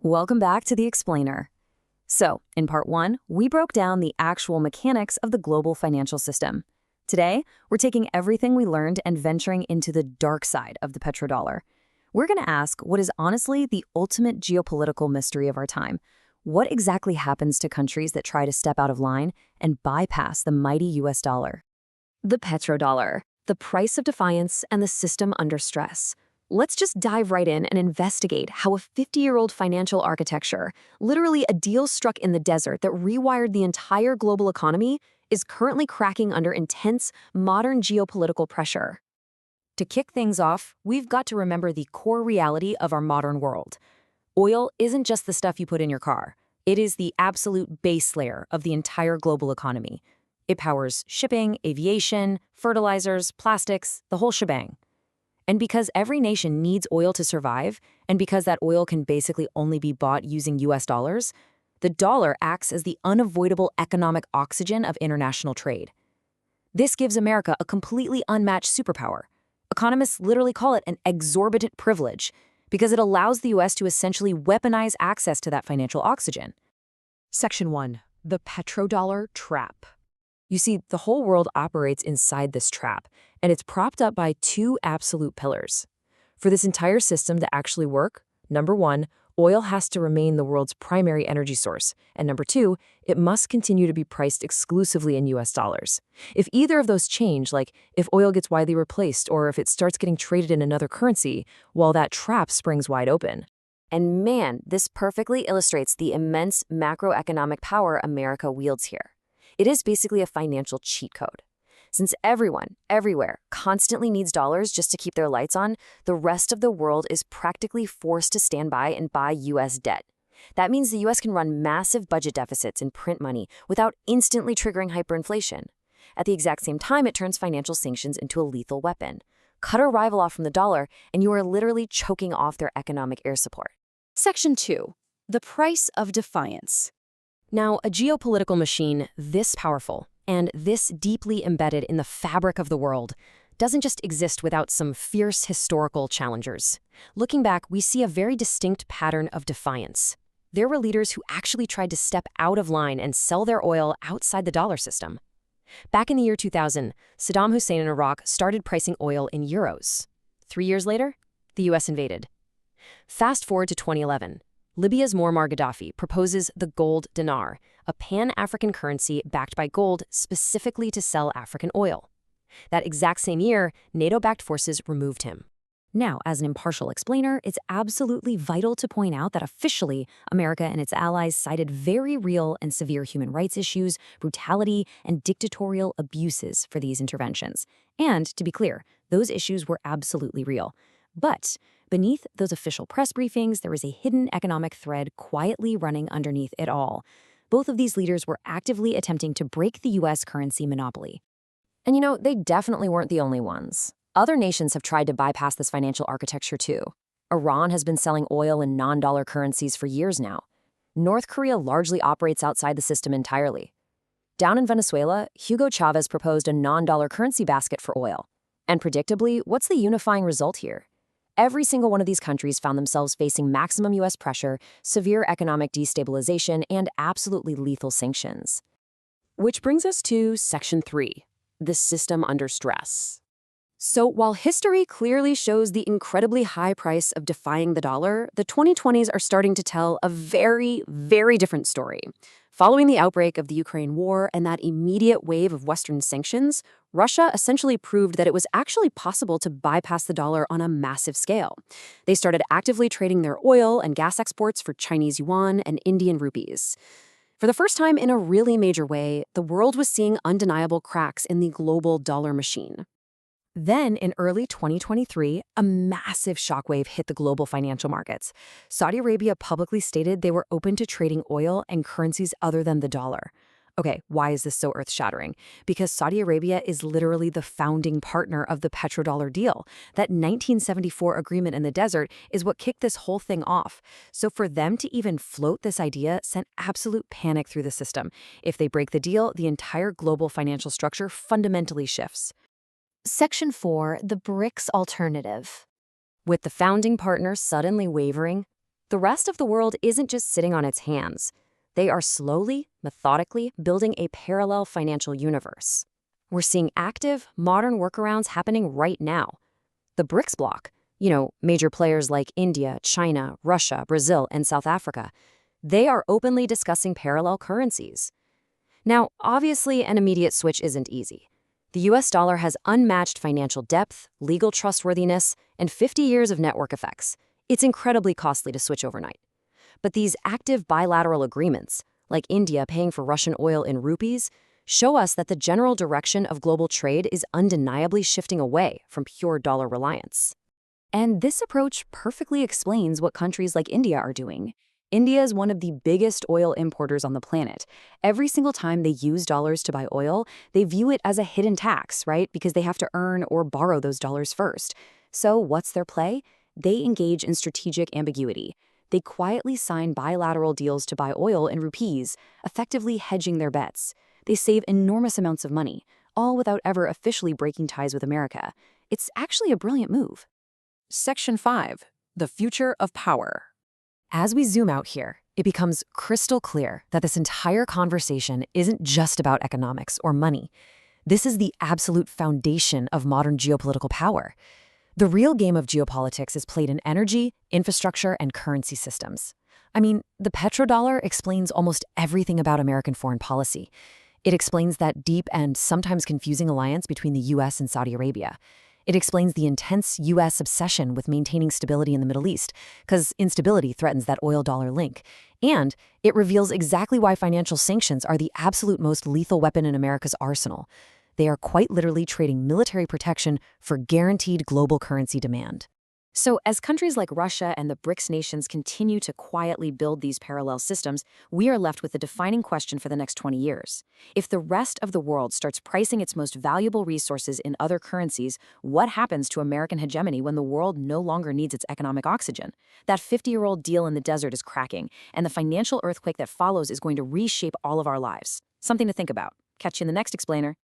Welcome back to The Explainer. So, in part one, we broke down the actual mechanics of the global financial system. Today, we're taking everything we learned and venturing into the dark side of the petrodollar. We're going to ask what is honestly the ultimate geopolitical mystery of our time. What exactly happens to countries that try to step out of line and bypass the mighty US dollar? The petrodollar, the price of defiance and the system under stress. Let's just dive right in and investigate how a 50-year-old financial architecture, literally a deal struck in the desert that rewired the entire global economy, is currently cracking under intense, modern geopolitical pressure. To kick things off, we've got to remember the core reality of our modern world. Oil isn't just the stuff you put in your car. It is the absolute base layer of the entire global economy. It powers shipping, aviation, fertilizers, plastics, the whole shebang. And because every nation needs oil to survive, and because that oil can basically only be bought using US dollars, the dollar acts as the unavoidable economic oxygen of international trade. This gives America a completely unmatched superpower. Economists literally call it an exorbitant privilege, because it allows the US to essentially weaponize access to that financial oxygen. Section 1. The Petrodollar Trap. You see, the whole world operates inside this trap, and it's propped up by two absolute pillars. For this entire system to actually work, number one, oil has to remain the world's primary energy source, and number two, it must continue to be priced exclusively in US dollars. If either of those change, like if oil gets widely replaced or if it starts getting traded in another currency, well, that trap springs wide open. And man, this perfectly illustrates the immense macroeconomic power America wields here. It is basically a financial cheat code. Since everyone, everywhere, constantly needs dollars just to keep their lights on, the rest of the world is practically forced to stand by and buy US debt. That means the US can run massive budget deficits and print money without instantly triggering hyperinflation. At the exact same time, it turns financial sanctions into a lethal weapon. Cut a rival off from the dollar, and you are literally choking off their economic air support. Section 2. The Price of Defiance. Now, a geopolitical machine this powerful and this deeply embedded in the fabric of the world doesn't just exist without some fierce historical challengers. Looking back, we see a very distinct pattern of defiance. There were leaders who actually tried to step out of line and sell their oil outside the dollar system. Back in the year 2000, Saddam Hussein in Iraq started pricing oil in euros. 3 years later, the US invaded. Fast forward to 2011. Libya's Muammar Gaddafi proposes the gold dinar, a pan-African currency backed by gold specifically to sell African oil. That exact same year, NATO-backed forces removed him. Now, as an impartial explainer, it's absolutely vital to point out that officially, America and its allies cited very real and severe human rights issues, brutality, and dictatorial abuses for these interventions. And, to be clear, those issues were absolutely real. But beneath those official press briefings, there was a hidden economic thread quietly running underneath it all. Both of these leaders were actively attempting to break the US currency monopoly. And you know, they definitely weren't the only ones. Other nations have tried to bypass this financial architecture too. Iran has been selling oil in non-dollar currencies for years now. North Korea largely operates outside the system entirely. Down in Venezuela, Hugo Chavez proposed a non-dollar currency basket for oil. And predictably, what's the unifying result here? Every single one of these countries found themselves facing maximum US pressure, severe economic destabilization, and absolutely lethal sanctions. Which brings us to Section 3, the system under stress. So while history clearly shows the incredibly high price of defying the dollar, the 2020s are starting to tell a very, very different story. Following the outbreak of the Ukraine war and that immediate wave of Western sanctions, Russia essentially proved that it was actually possible to bypass the dollar on a massive scale. They started actively trading their oil and gas exports for Chinese yuan and Indian rupees. For the first time in a really major way, the world was seeing undeniable cracks in the global dollar machine. Then, in early 2023, a massive shockwave hit the global financial markets. Saudi Arabia publicly stated they were open to trading oil and currencies other than the dollar. Okay, why is this so earth-shattering? Because Saudi Arabia is literally the founding partner of the petrodollar deal. That 1974 agreement in the desert is what kicked this whole thing off. So for them to even float this idea sent absolute panic through the system. If they break the deal, the entire global financial structure fundamentally shifts. Section 4, the BRICS alternative. With the founding partner suddenly wavering, The rest of the world isn't just sitting on its hands. They are slowly, methodically building a parallel financial universe. We're seeing active, modern workarounds happening right now. The BRICS bloc, major players like India, China, Russia, Brazil, and South Africa, they are openly discussing parallel currencies. Now, obviously, an immediate switch isn't easy. The US dollar has unmatched financial depth, legal trustworthiness, and 50 years of network effects. It's incredibly costly to switch overnight. But these active bilateral agreements, like India paying for Russian oil in rupees, show us that the general direction of global trade is undeniably shifting away from pure dollar reliance. And this approach perfectly explains what countries like India are doing. India is one of the biggest oil importers on the planet. Every single time they use dollars to buy oil, they view it as a hidden tax, right? Because they have to earn or borrow those dollars first. So what's their play? They engage in strategic ambiguity. They quietly sign bilateral deals to buy oil in rupees, effectively hedging their bets. They save enormous amounts of money, all without ever officially breaking ties with America. It's actually a brilliant move. Section 5. The Future of Power. As we zoom out here, it becomes crystal clear that this entire conversation isn't just about economics or money. This is the absolute foundation of modern geopolitical power. The real game of geopolitics is played in energy, infrastructure, and currency systems. I mean, the petrodollar explains almost everything about American foreign policy. It explains that deep and sometimes confusing alliance between the US and Saudi Arabia. It explains the intense US obsession with maintaining stability in the Middle East, because instability threatens that oil-dollar link. And it reveals exactly why financial sanctions are the absolute most lethal weapon in America's arsenal. They are quite literally trading military protection for guaranteed global currency demand. So as countries like Russia and the BRICS nations continue to quietly build these parallel systems, we are left with the defining question for the next 20 years. If the rest of the world starts pricing its most valuable resources in other currencies, what happens to American hegemony when the world no longer needs its economic oxygen? That 50-year-old deal in the desert is cracking, and the financial earthquake that follows is going to reshape all of our lives. Something to think about. Catch you in the next explainer.